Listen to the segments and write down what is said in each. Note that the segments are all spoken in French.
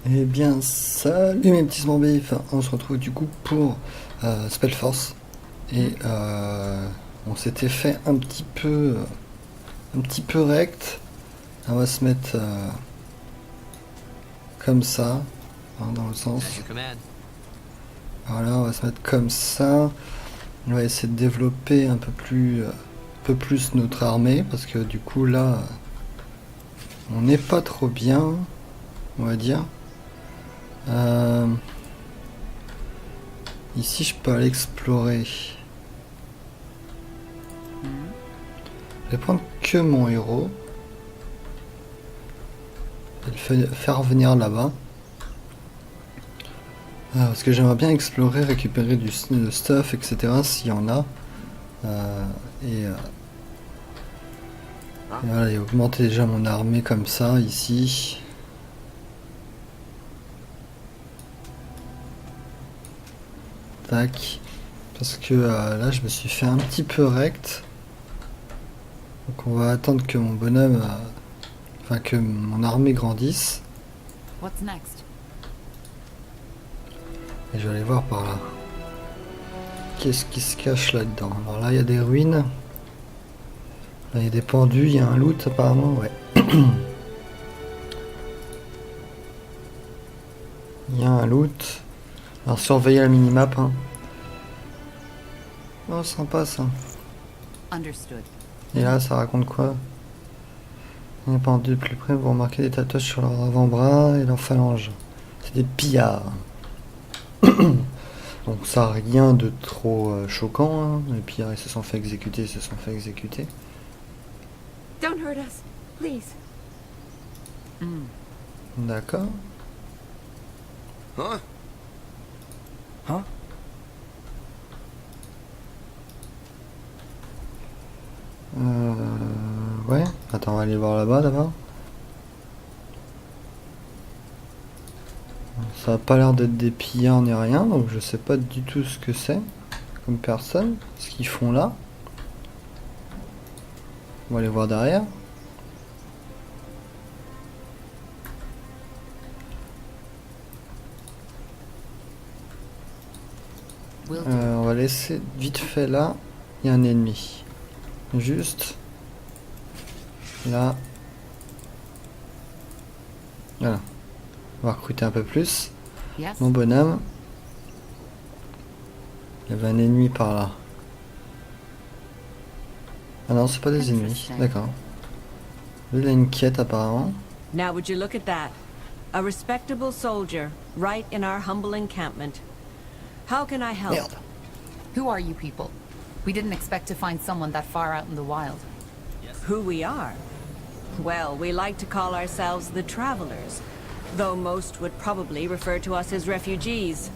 Eh bien, salut mes petits bambés, on se retrouve du coup pour SpellForce et on s'était fait un petit peu rect. On va se mettre comme ça, hein, dans le sens. Voilà, on va se mettre comme ça. On va essayer de développer un peu plus notre armée parce que du coup là, on n'est pas trop bien, on va dire. Ici, je peux aller explorer. Je vais prendre que mon héros. Et le faire venir là-bas. Parce que j'aimerais bien explorer, récupérer du stuff, etc. s'il y en a. Et voilà, et augmenter déjà mon armée comme ça, ici. Tac. Parce que là, je me suis fait un petit peu rect. Donc on va attendre que mon bonhomme... Enfin, que mon armée grandisse. What's next? Et je vais aller voir par là. Qu'est-ce qui se cache là-dedans? Alors là, il y a des ruines. Là, il y a des pendus. Il y a un loot apparemment, ouais. Il y a un loot. Alors surveillez la minimap. Hein. Oh, sympa ça. Understood. Et là, ça raconte quoi? Les pendus plus près, vous remarquez des tatouages sur leur avant-bras et leur phalange. C'est des pillards. Donc ça, rien de trop choquant. Hein. Les pillards, ils se sont fait exécuter, Don't hurt us, please. D'accord. Huh? Huh? Ouais. Attends, on va aller voir là-bas d'abord. Ça a pas l'air d'être des pillards ni rien, donc je sais pas du tout ce que c'est comme personne, ce qu'ils font là. On va aller voir derrière. On va laisser vite fait là. Il y a un ennemi. Juste là. Voilà. On va recruter un peu plus. Yes. Mon bonhomme. Il y avait un ennemi par là. Ah non, c'est pas des ennemis. D'accord. Lui, il a une quête apparemment. Now would you look at that? A respectable soldier, right in our humble encampment. How can I help? Merde. Who are you people? We didn't expect to find someone that far out in the wild. Who we are? Well, we like to call ourselves the Travelers, though most would probably refer to us as refugees.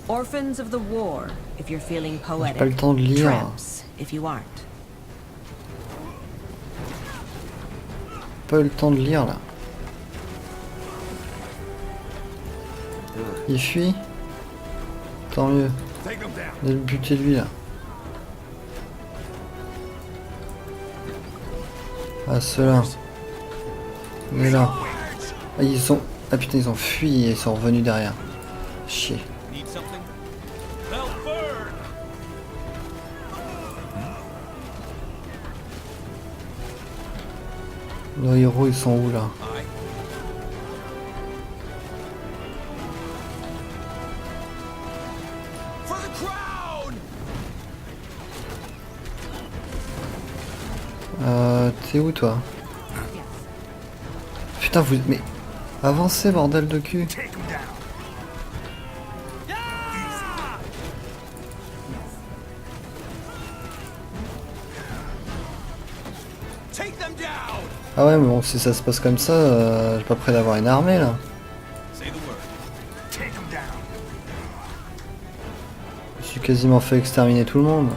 Orphans of the war, if you're feeling J'ai pas le poetic. temps de lire. Tramps, if you aren't. Pas eu le temps de lire là. Il fuit. Tant mieux. On a le buter lui là. Ah ceux-là. Mais là. Ah, ils sont. Ah putain ils ont fui et ils sont revenus derrière. Chier. Nos héros ils sont où là? T'es où toi? Putain vous... Mais... Avancez bordel de cul. Ah ouais mais bon si ça se passe comme ça, j'ai pas prêt d'avoir une armée là. Je suis quasiment fait exterminer tout le monde.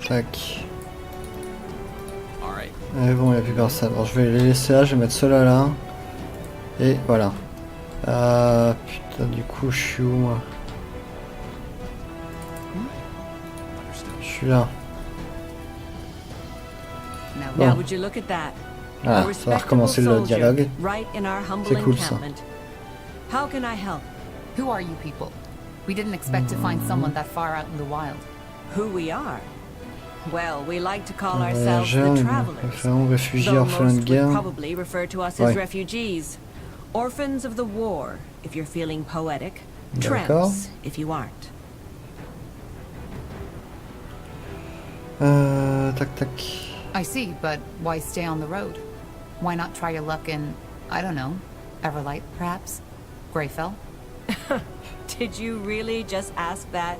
Tac. Et bon, il n'y a plus personne. Alors, je vais les laisser là, je vais mettre ceux-là là. Et voilà. Putain, du coup, je suis où moi? Je suis là. Now Bon. would you look at that? Ah, A ça va respectable recommencer le soldier, dialogue. right in our humble C'est cool, ça. encampment. How can I help? Who are you people? We didn't expect to find someone that far out in the wild. Who we are? Well, we like to call ourselves Voyageurs, the nous travelers. préférons réfugiés, Though orphelins de most would guerre. probably refer to us Ouais. as refugees. Orphans of the war, if you're feeling poetic. D'accord. Tramps, if you aren't. Tac tac. I see, but why stay on the road? Why not try your luck in, I don't know, Everlight, perhaps? Greyfell? Did you really just ask that?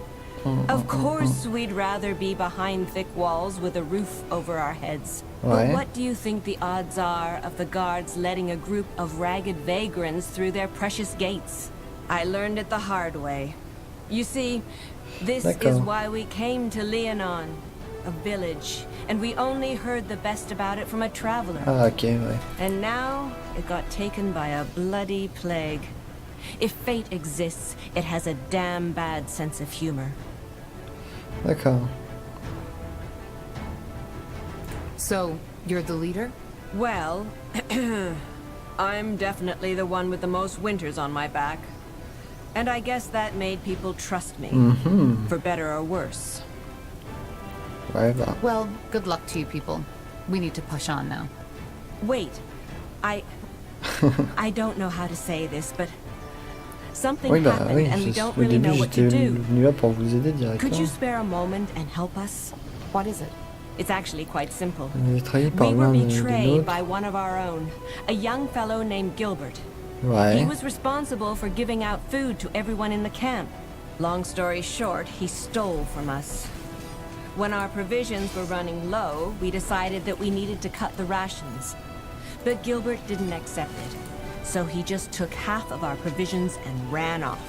Of course we'd rather be behind thick walls with a roof over our heads. Ouais. But what do you think the odds are of the guards letting a group of ragged vagrants through their precious gates? I learned it the hard way. You see, this is D'accord. why we came to Leonon, a village, and we only heard the best about it from a traveler. Ah ok, ouais. And now it got taken by a bloody plague. If fate exists, it has a damn bad sense of humor. D'accord. So, you're the leader? Well, I'm definitely the one with the most winters on my back. And I guess that made people trust me, for better or worse. Ouais, bah. Well, good luck to you people. We need to push on now. Wait, I don't know how to say this, but something Oui, bah happened oui. and we don't Au really début, know what to j'étais do. venu là pour vous aider Could directement. you spare a moment and help us? What is it? It's actually quite simple. On est trahi par We were l'un de betrayed l'autre. by one of our own, a young fellow named Gilbert. He Ouais. was responsible for giving out food to everyone in the camp. Long story short, he stole from us. When our provisions were running low, we decided that we needed to cut the rations. But Gilbert didn't accept it, so he just took half of our provisions and ran off.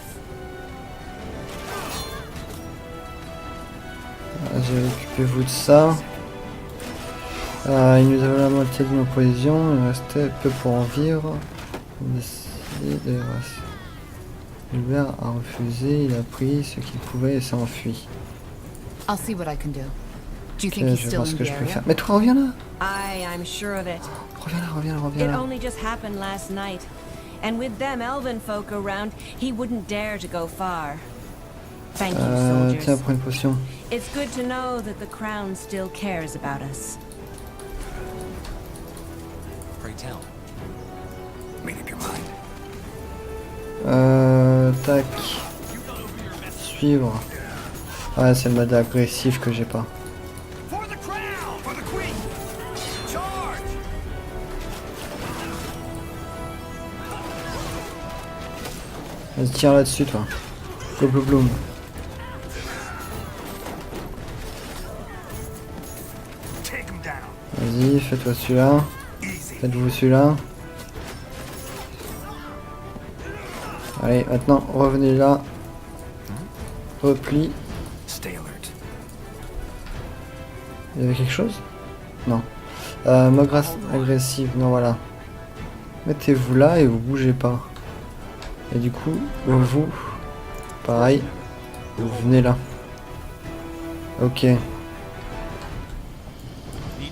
Occupez-vous de ça. Il nous avait la moitié de nos provisions, il restait peu pour en vivre. On décide de... Gilbert a refusé, il a pris ce qu'il pouvait et s'est enfui. I'll see what I can do. Do you Ok, think he's je vais still voir in ce que the je peux area? faire. Mais toi, reviens là. I'm sure of it. Reviens là, reviens là, reviens It là. only just happened last night. And with them elven folk around, he wouldn't dare to go far. Thank you, soldiers. Tiens, prends une potion. It's good to know that the crown still cares about us. Pray tell. Made up your mind. Tac. Suivre. Ouais, c'est le mode agressif que j'ai pas. For the crown! For the queen! Charge! Vas-y, tire là-dessus, toi. Go blou bloum. Take him down. Vas-y, fais-toi celui-là. Easy. Faites-vous celui-là. Allez, maintenant, revenez là. Repli. Stay alert. Il y avait quelque chose? Non. Mode agressif, non, voilà. Mettez-vous là et vous bougez pas. Et du coup, vous, pareil, vous venez là. Ok. Need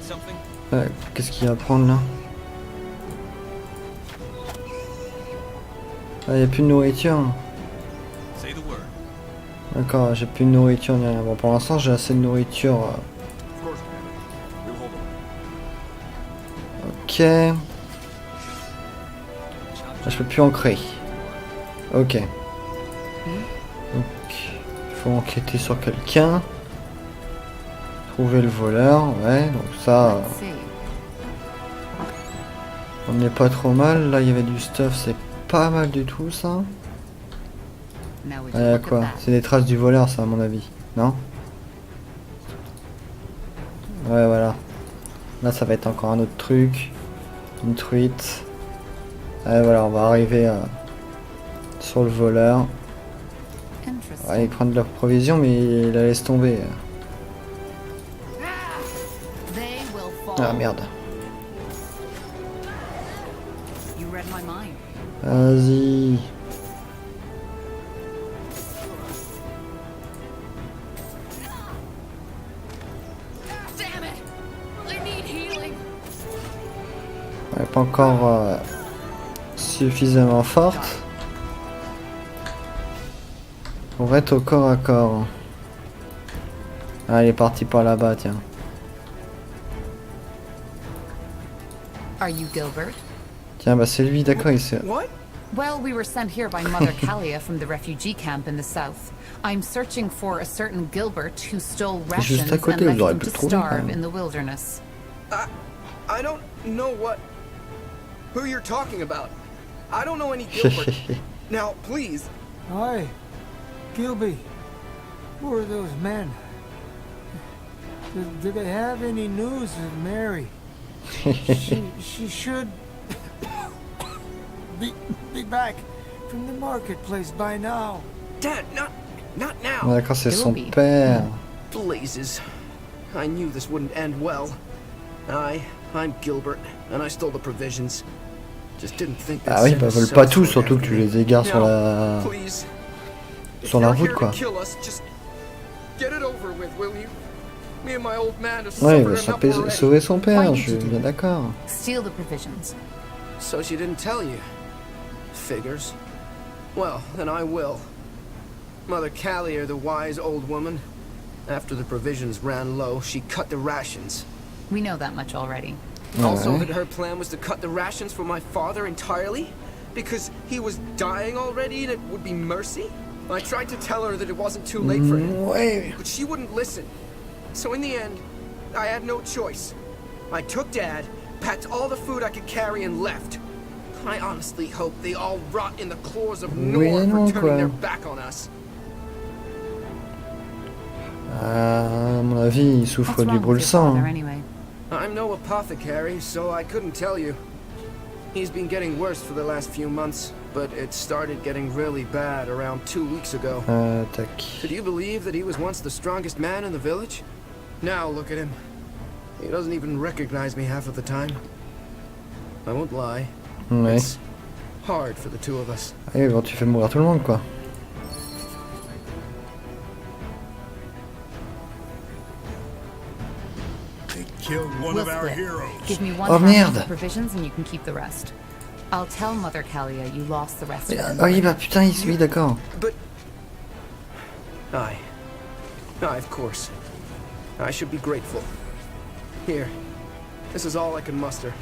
something? Qu'est-ce qu'il y a à prendre là? Ah, il n'y a plus de nourriture. Say the word. D'accord, j'ai plus de nourriture ni rien. Bon, pour l'instant, j'ai assez de nourriture. Of course, Commander. We'll hold on. Ok. Là, je peux plus ancrer. Ok. Donc, il faut enquêter sur quelqu'un. Trouver le voleur, ouais, donc ça, Let's see. on n'est pas trop mal. Là, il y avait du stuff, c'est pas mal du tout, ça. Now we Ah, y a look quoi? at that. C'est des traces du voleur, ça, à mon avis. Non? Ouais, voilà. Là, ça va être encore un autre truc. Une truite. Ouais, voilà, on va arriver sur le voleur. Interesting. Ouais, ils prennent leurs provisions, mais ils la laissent tomber. They will fall. Ah, merde. You read my mind. Vas-y. Damn it! I need healing. Elle n'est pas encore suffisamment forte pour être au corps à corps. Ah, elle est partie par là-bas, tiens. Are you Gilbert? Tiens, bah c'est lui, d'accord, il s'est... What? Well, we were sent here by Mother Kalia from the refugee camp in the south. I'm searching for a certain Gilbert who stole rations juste à côté, and vous left auriez them pu to le trouver, quand starve même. in the wilderness. I don't know who you're talking about. I don't know any Gilbert. Now, please. Hi, Gilby. Who are those men? Do they have any news of Mary? she should be back from the marketplace by now. Dad, not Ah, now. d'accord, c'est son Gilby. père. Blazes. I knew this wouldn't end well. I'm Gilbert, and I stole the provisions. Just didn't think that Ah oui, bah vole pas tout, surtout que tu les égares sur la... Please. sur la route, quoi. Kill us, just get it over with, will you? Me and my old man have Ouais, il va suffered enough already. sauver son père, Why je did you suis do bien that? d'accord. Steal the provisions. So she didn't tell you. Figures. Well, then I will. Mother Callier, the wise old woman, after the provisions ran low, she cut the rations. We know that much already. Also Ouais. that her plan was to cut the rations for my father entirely? Because he was dying already and it would be mercy? I tried to tell her that it wasn't too late for him, Ouais. but she wouldn't listen. So in the end, I had no choice. I took Dad, packed all the food I could carry and left. I honestly hope they all rot in the claws of Oui, Nor non, for turning quoi. their back on us. À mon avis, il What's souffre du wrong with your brûle-sang. father anyway? I'm no apothecary, so I couldn't tell you. He's been getting worse for the last few months, but it started getting really bad around 2 weeks ago. Tac. Could you believe that he was once the strongest man in the village? Now look at him. He doesn't even recognize me half of the time. I won't lie. Ouais. It's hard for the two of us. Ah, bon, tu fais mourir tout le monde, quoi. They killed one We'll of our split. heroes. Give me one Oh, half of merde. the provisions and you can keep the rest. I'll tell Mother Kalia you lost the rest of them. Ah oui, bah putain, oui, d'accord. But... Aye, of course. I should be grateful. Here. This is all I can muster.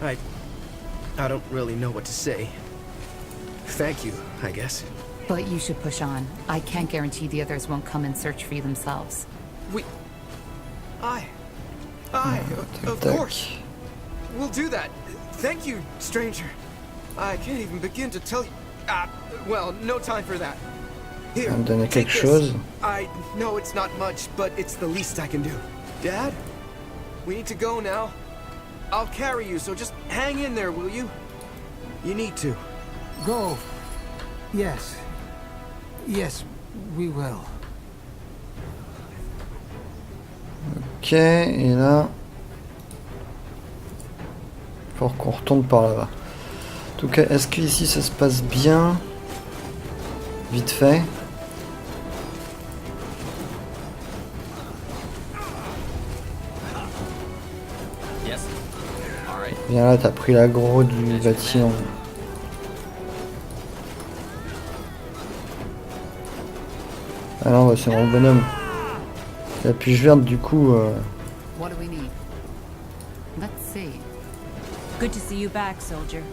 I don't really know what to say. Thank you, I guess. But you should push on. I can't guarantee the others won't come and search for you themselves. Aye, of Tac. course. We'll do that. Thank you, stranger. I can't even begin to tell you. Well, no time for that. Here, Va me donner take quelque this. chose. I know it's not much, but it's the least I can do. Dad, we need to go now. I'll carry you, so just hang in there, will you? You need to. Go. Yes. Yes, we will. Ok, et là... Faut qu'on retourne par là-bas. En tout cas, est-ce que ici ça se passe bien? Vite fait. Viens là, t'as pris l'aggro du bâtiment. Ah non, bah, c'est mon bonhomme. La puce verte, du coup... What do we need? Let's see. Good to see you back, soldier.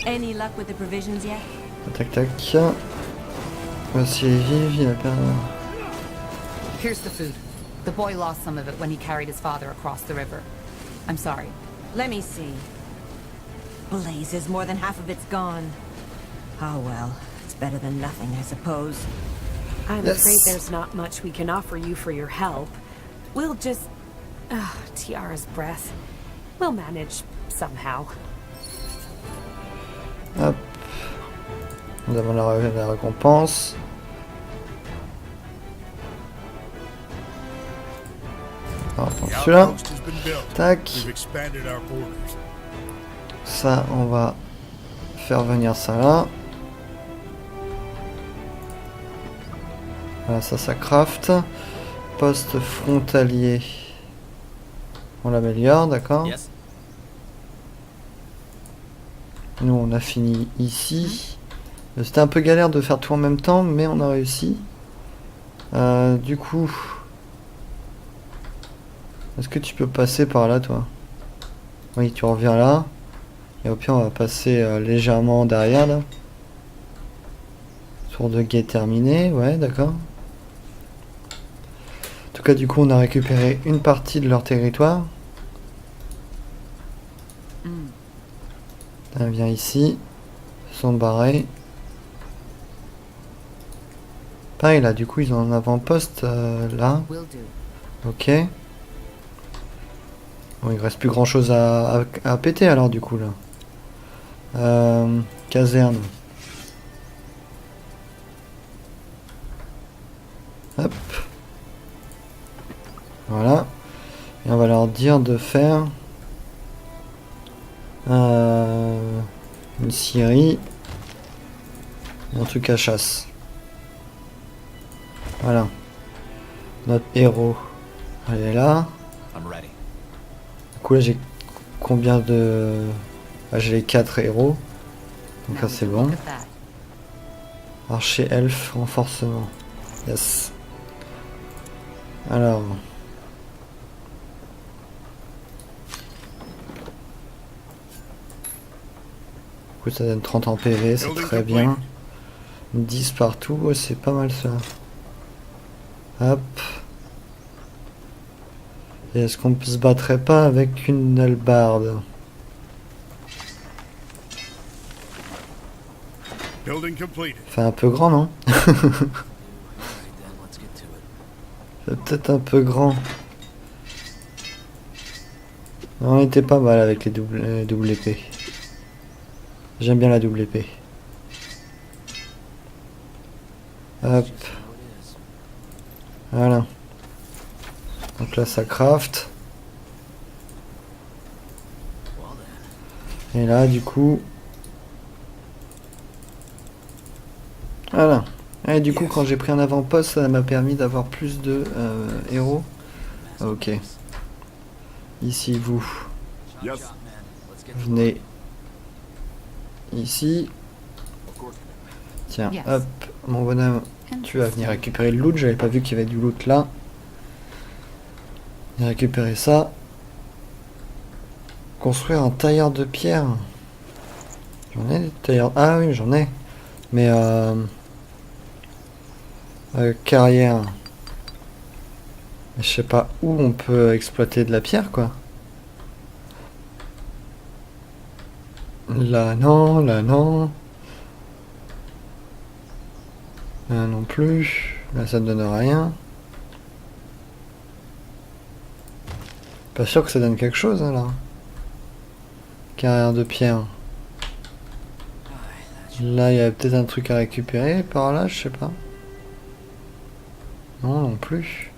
Any luck with the provisions yet? Tac tac. Voici les vives, il a perdu. Here's the food. The boy lost some of it when he carried his father across the river. I'm sorry. Let me see. Blazes, more than half of it's gone. Oh well, it's better than nothing, I suppose. I'm Yes. afraid there's not much we can offer you for your help. We'll just... Tiara's breath. We'll manage somehow. Hop. Nous avons la récompense. Alors, attends, The celui-là. outpost has been built. Tac. We've expanded our borders. Ça, on va faire venir ça là. Voilà, ça craft. Poste frontalier. On l'améliore, d'accord. Nous on a fini ici. C'était un peu galère de faire tout en même temps, mais on a réussi. Du coup, est-ce que tu peux passer par là, toi? Oui, tu reviens là. Et au pire, on va passer légèrement derrière, là. Tour de guet terminé, ouais, d'accord. En tout cas, du coup, on a récupéré une partie de leur territoire. On vient ici. Ils sont barrés. Pareil, là, du coup, ils ont un avant-poste, là. Will do. Ok. Bon, il reste plus grand chose à péter alors du coup là. Caserne. Hop. Voilà. Et on va leur dire de faire une scierie. Un truc à chasse. Voilà. Notre héros. Elle est là. Du coup là j'ai combien de... Ah, j'ai les 4 héros. Donc Now là we c'est can bon. look at that. Archer elfe renforcement. Yes. Alors. Du coup ça donne 30 en PV, c'est très bien. 10 partout, ouais, c'est pas mal ça. Hop. Et est-ce qu'on se battrait pas avec une hallebarde? Building completed. Fait un peu grand, non? C'est peut-être un peu grand. On était pas mal avec les double épées. J'aime bien la double épée. Hop. Voilà. Donc là ça craft. Et là du coup... Voilà. Et du coup quand j'ai pris un avant-poste ça m'a permis d'avoir plus de héros. Ok. Ici vous. Venez. Ici. Tiens, Yes. hop. Mon bonhomme, tu vas venir récupérer le loot. J'avais pas vu qu'il y avait du loot là. Récupérer ça. Construire un tailleur de pierre. J'en ai des tailleurs. Ah oui, j'en ai. Mais carrière. Mais je sais pas où on peut exploiter de la pierre quoi. Là non, là non. Là non plus. Là ça ne donne rien. Pas sûr que ça donne quelque chose hein, là. Carrière de pierre. Là il y a peut-être un truc à récupérer par là, je sais pas. Non non plus.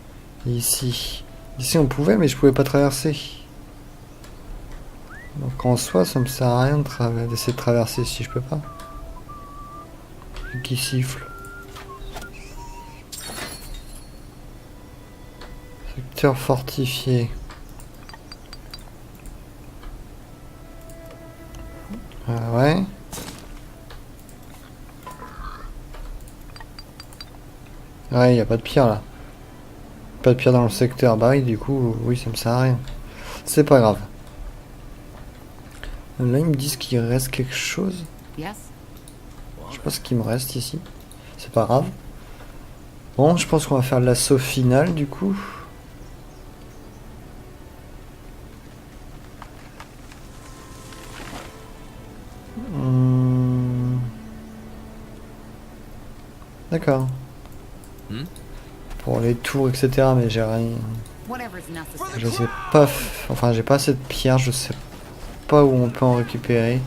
Ici. Ici on pouvait mais je pouvais pas traverser. Donc en soi ça me sert à rien d'essayer de traverser si je peux pas. Qui siffle. Secteur fortifié. Ah ouais. Ouais, il n'y a pas de pierre là. Pas de pierre dans le secteur. Bah oui, du coup, oui, ça me sert à rien. C'est pas grave. Là, ils me disent qu'il reste quelque chose. Yes? Je sais pas ce qu'il me reste ici. C'est pas grave. Bon, je pense qu'on va faire l'assaut final du coup. D'accord. Pour les tours, etc. Mais j'ai rien. Whatever's necessary. Je sais pas. Enfin, j'ai pas assez de pierres. Je sais pas où on peut en récupérer.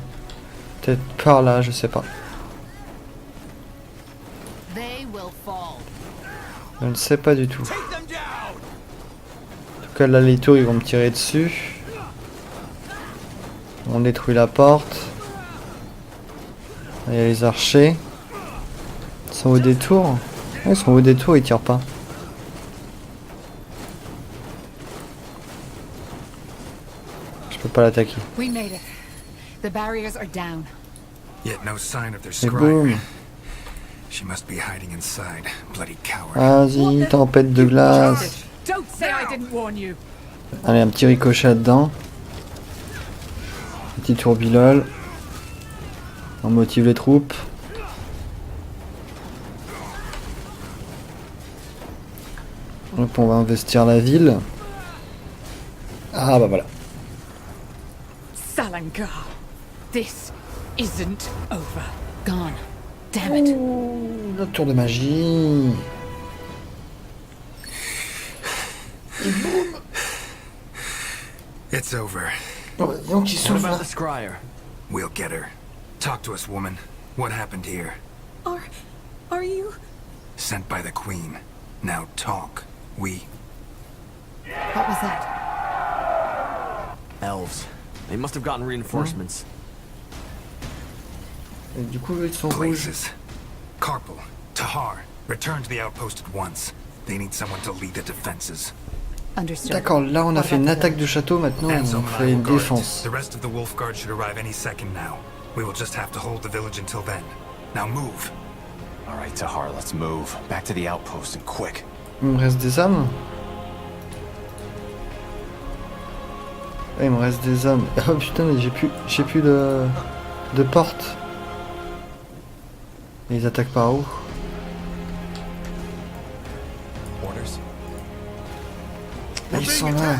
Peut-être par là, je sais pas. They will fall. Je ne sais pas du tout. En tout cas, là, les tours, ils vont me tirer dessus. On détruit la porte. Il y a les archers. Ils sont au détour. Ouais, ils sont au détour, ils tirent pas. Je peux pas l'attaquer. We made it. The barriers are down. Yet no sign of their Et boum. scribe. She must be hiding inside. Bloody coward. Vas-y, tempête de glace. Don't say I didn't warn you. Allez, un petit ricochet là-dedans. Un petit tourbilol. On motive les troupes. Hop, on va investir la ville. Ah bah voilà. Salangar, this isn't over. Gone. Damn it. Ouh, notre tour de magie. It's over. Oh, dis donc il What souffle. about the scryer? We'll get her. Talk to us, woman. What happened here? Are you? Sent by the Queen. Now talk. We... What was that? Elves. They must have gotten reinforcements. Et du coup, eux, ils sont rouges. Blazes. Carpal. Tahar. Return to the outpost at once. They need someone to lead the defenses. Understood. D'accord, là on a What fait une about the attaque de château, maintenant Ansel on and I fait will une guard it. défense. The rest of the Wolf Guard should arrive any second now. We will just have to hold the village until then. Now move. All right, Tahar, let's move. Back to the outpost and quick. Il me reste des hommes. Ah, il me reste des hommes. Oh putain, mais j'ai plus de porte. Et ils attaquent par où? Orders? Ah, ils sont là.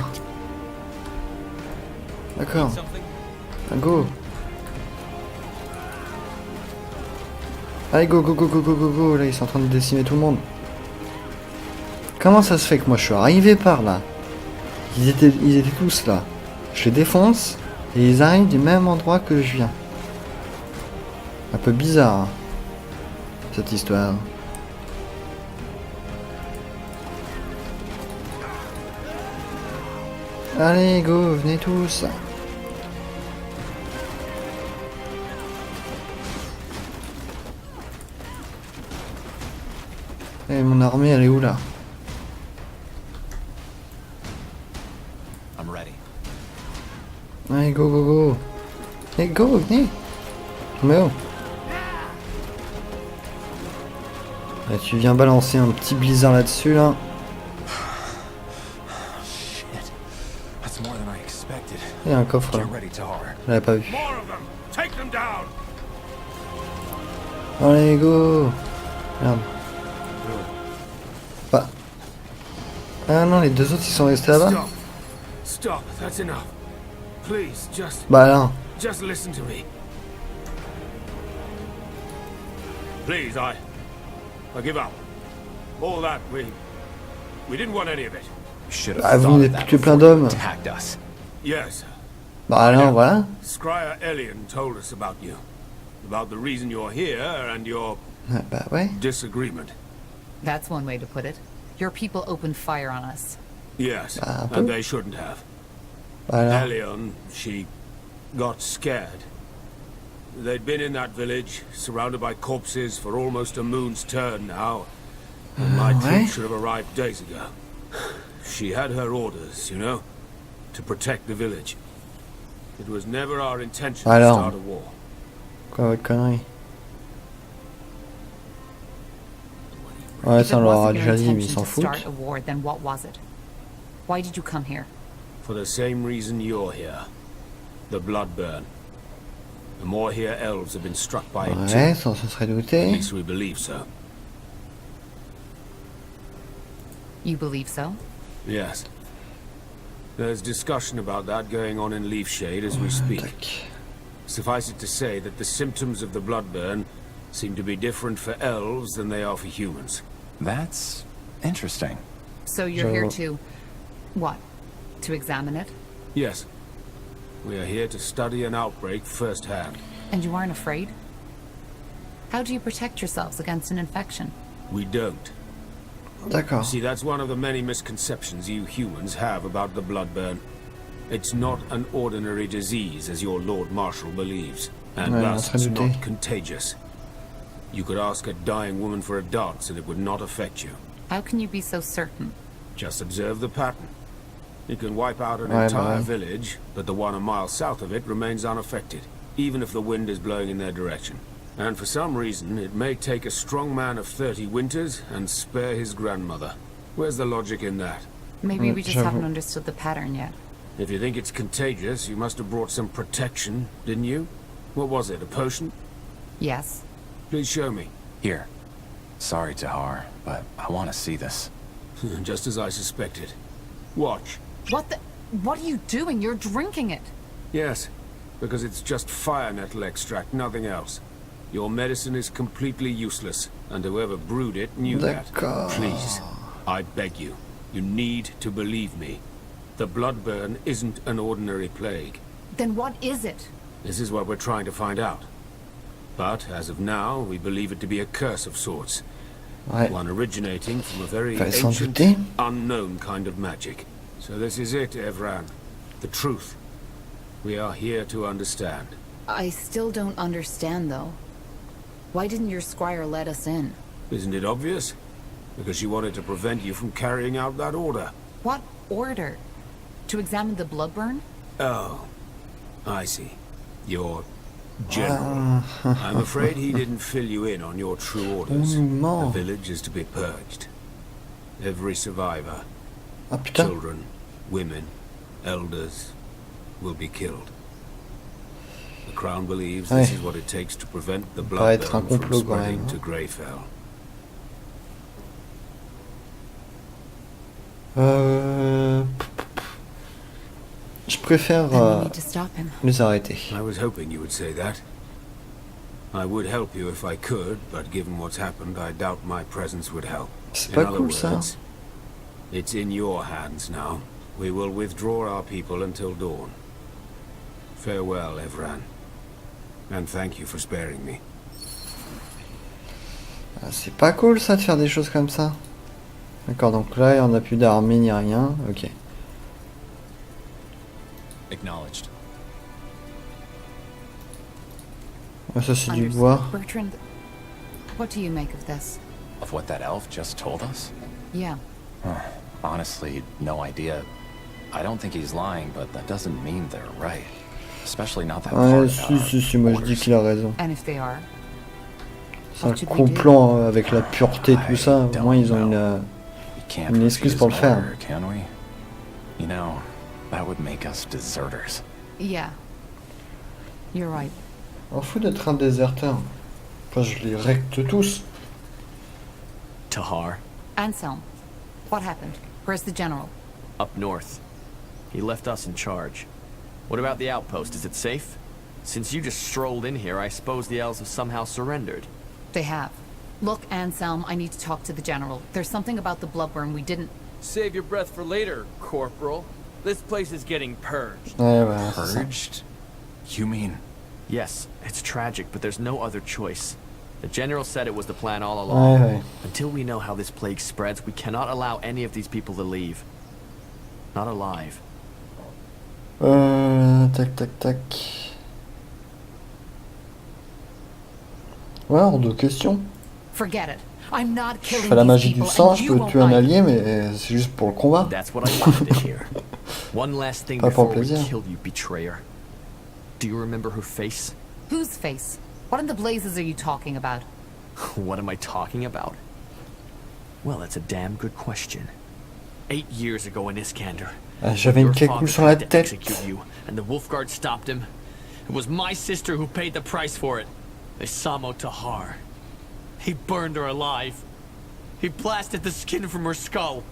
D'accord. Ah, go. Allez, go, go, go, go, go, go, go. Là, ils sont en train de décimer tout le monde. Comment ça se fait que moi je suis arrivé par là? Ils étaient tous là. Je les défonce et ils arrivent du même endroit que je viens. Un peu bizarre, hein, cette histoire. Allez, go, venez tous. Et mon armée, elle est où là? I'm ready. Allez, go, go, go. Allez, go, venez. Mais oh. Là, tu viens balancer un petit blizzard là-dessus, là. Shit. That's more than I expected. Il y a un coffre là. Get ready, Tahar. Je l'avais pas vu. More of them. Take them down. Allez, go. Merde. Bah. Ah non, les deux autres, ils sont restés là-bas. Stop. Stop. That's enough. Please, Bah là. just listen to me. Please, I give up. All that, we didn't want any of it. You should have Bah, vous thought of n'êtes that que plein before you d'hommes. attacked us. Yes, Bah là, voilà. Scryer Elian told us about you. About the reason you're here and your Ah, bah ouais. disagreement. That's one way to put it. Your people opened fire on us. Yes, Ah, and bon. they shouldn't have. Bah là. Elian, she got scared. They'd been in that village, surrounded by corpses for almost a moon's turn now. And my ouais. team should have arrived days ago. She had her orders, you know, to protect the village. It was never our intention to Alors. start a war. Quoi, votre connerie? Ouais, If ça it on leur a wasn't your déjà dit, mais ils intention s'en to start foutent. a war, then what was it? Why did you come here? For the same reason you're here. The blood burn. The more here elves have been struck by it Ouais, too. ça se serait At douté. least we believe so. You believe so? Yes. There's discussion about that going on in Leaf Shade as we speak. Tac. Suffice it to say that the symptoms of the blood burn seem to be different for elves than they are for humans. That's interesting. So you're here So- to... what? To examine it? Yes. We are here to study an outbreak firsthand. And you aren't afraid? How do you protect yourselves against an infection? We don't. D'accord. See, that's one of the many misconceptions you humans have about the blood burn. It's not an ordinary disease, as your Lord Marshal believes, and Ouais, thus très it's douté. not contagious. You could ask a dying woman for a dance and it would not affect you. How can you be so certain? Just observe the pattern. You can wipe out an Ouais, entire bah ouais. village, but the one a mile south of it remains unaffected. even if the wind is blowing in their direction. And for some reason, it may take a strong man of 30 winters and spare his grandmother. Where's the logic in that? Maybe we just haven't understood the pattern yet. If you think it's contagious, you must have brought some protection, didn't you? What was it, a potion? Yes. Please show me. Here. Sorry, Tahar, but I want to see this. Just as I suspected. Watch. What the... What are you doing? You're drinking it. Yes, because it's just fire nettle extract, nothing else. Your medicine is completely useless, and whoever brewed it knew that. Please, I beg you, you need to believe me. The blood burn isn't an ordinary plague. Then what is it? This is what we're trying to find out. But, as of now, we believe it to be a curse of sorts. Ouais. One originating from a very Fallait s'en ancient, douter. unknown kind of magic. So this is it, Evran. The truth. We are here to understand. I still don't understand, though. Why didn't your squire let us in? Isn't it obvious? Because she wanted to prevent you from carrying out that order. What order? To examine the blood burn? Oh, I see. Your general. I'm afraid he didn't fill you in on your true orders. The village is to be purged. Every survivor, Ah putain. children, women, elders, will be killed. The Crown believes this is what it takes to prevent the blood être un burn from complot quand spreading même. to Greyfell. Je préfère Then we need to stop him. les arrêter. I was hoping you would say that. I would help you if I could, but given what's happened, I doubt my presence would help. C'est In pas other cool ça. words, it's in your hands now. We will withdraw our people until dawn. Farewell, Evran. And thank you for sparing me. Ah, c'est pas cool ça de faire des choses comme ça. D'accord, donc là on n'a plus d'armée ni rien. Ok. Acknowledged. Ah, ça c'est du Understood. bois. Bertrand, what do you make of this? Of what that elf just told us? Yeah. Honestly, no idea. I don't think he's lying, but that doesn't mean they're right. Especially not that part Ouais, about si, moi je dis qu'il a raison. And if they are? C'est un complot avec la pureté, tout ça. Au moins ils ont une excuse pour le faire. Can we? You know, that would make us deserters. Yeah. You're right. On fout d'être un déserteur. Enfin, je les recte tous. Tahar, Anselm, what happened? Where's the general? up north. He left us in charge. What about the outpost? Is it safe? Since you just strolled in here, I suppose the elves have somehow surrendered. They have. Look, Anselm, I need to talk to the general. There's something about the bloodburn we didn't... Save your breath for later, Corporal. This place is getting purged. Ouais, voilà, c'est ça. Purged? You mean? Yes, it's tragic, but there's no other choice. The general said it was the plan all Ouais, along. ouais. Until we know how this plague spreads, we cannot allow any of these people to leave. Not alive. Tac, tac, tac. Ouais, hors de question. Forget it. I'm not Je killing fais la these magie du people, sang, and je you peux won't tuer un mind. allié, mais c'est juste pour le combat. That's what I wanted to hear. One last thing Pas pour before we plaisir. kill you, betrayer. Do you remember her face? Whose face? What in the blazes are you talking about? What am I talking about? Well, that's a damn good question. 8 years ago in Iskander, Ah, j'avais une your cagoule father sur la tried to tête. execute you, and the Wolfguard stopped him. It was my sister who paid the price for it. Isamo Tahar. He burned her alive. He blasted the skin from her skull.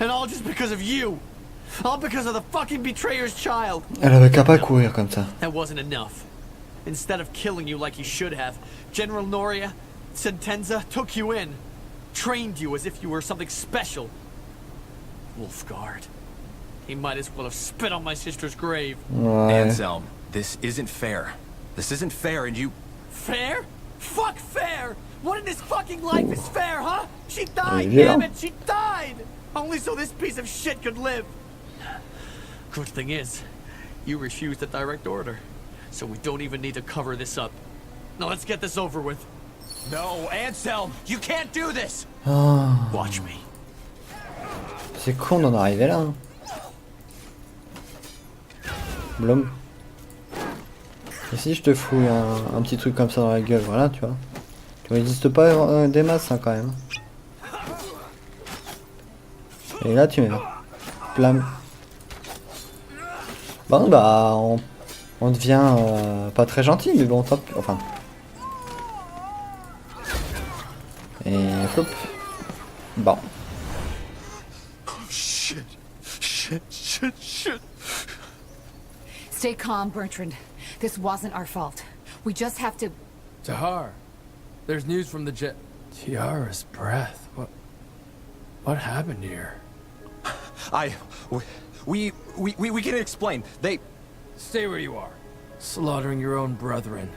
And all just because of you. All because of the fucking betrayer's child. Elle avait qu'à pas courir comme ça. That wasn't enough. Instead of killing you like he should have, General Noria Sentenza took you in. Trained you as if you were something special. Wolfguard. He might as well have spit on my sister's grave. Ouais. Anselm, this isn't fair. This isn't fair, and you... Fair? Fuck fair! What in this fucking life is fair, huh? She died, Yeah. damn it! She died! Only so this piece of shit could live. Good thing is, you refused a direct order. So we don't even need to cover this up. Now let's get this over with. No, Anselm, you can't do this! Ah, Watch me. c'est con d'en arriver là. Hein. Blum. Et si je te fous un petit truc comme ça dans la gueule, voilà, tu vois. Tu n'existes pas des masses, hein, quand même. Et là, tu meurs. Plam. Bon, bah, on devient pas très gentil, mais bon, top. Enfin. Et hop. Bon. Shit. Stay calm, Bertrand. This wasn't our fault. We just have to... Tahar, there's news from the jet. Tiara's breath. What happened here? We can explain. They... Stay where you are. Slaughtering your own brethren.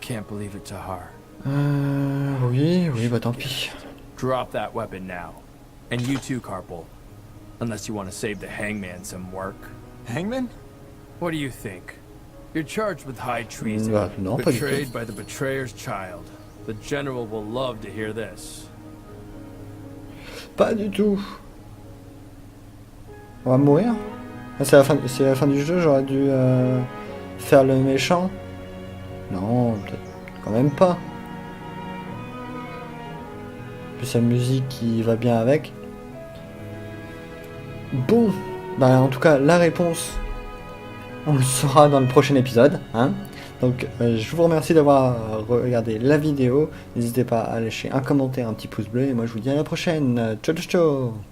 Can't believe it, Tahar. Oui, bah tant pis. Drop that weapon now. And you too, Carpal. Unless you want to save the hangman some work. Hangman? What do you think? You're charged with high treason. Non, pas du tout. Betrayed by the betrayer's child. The general will love to hear this. Pas du tout. On va mourir. C'est la fin du jeu, j'aurais dû faire le méchant. Non, peut-être quand même pas. Plus la musique qui va bien avec. Bon, bah en tout cas la réponse, on le saura dans le prochain épisode, hein. Donc je vous remercie d'avoir regardé la vidéo. N'hésitez pas à lâcher un commentaire, un petit pouce bleu, et moi je vous dis à la prochaine. Ciao ciao ciao.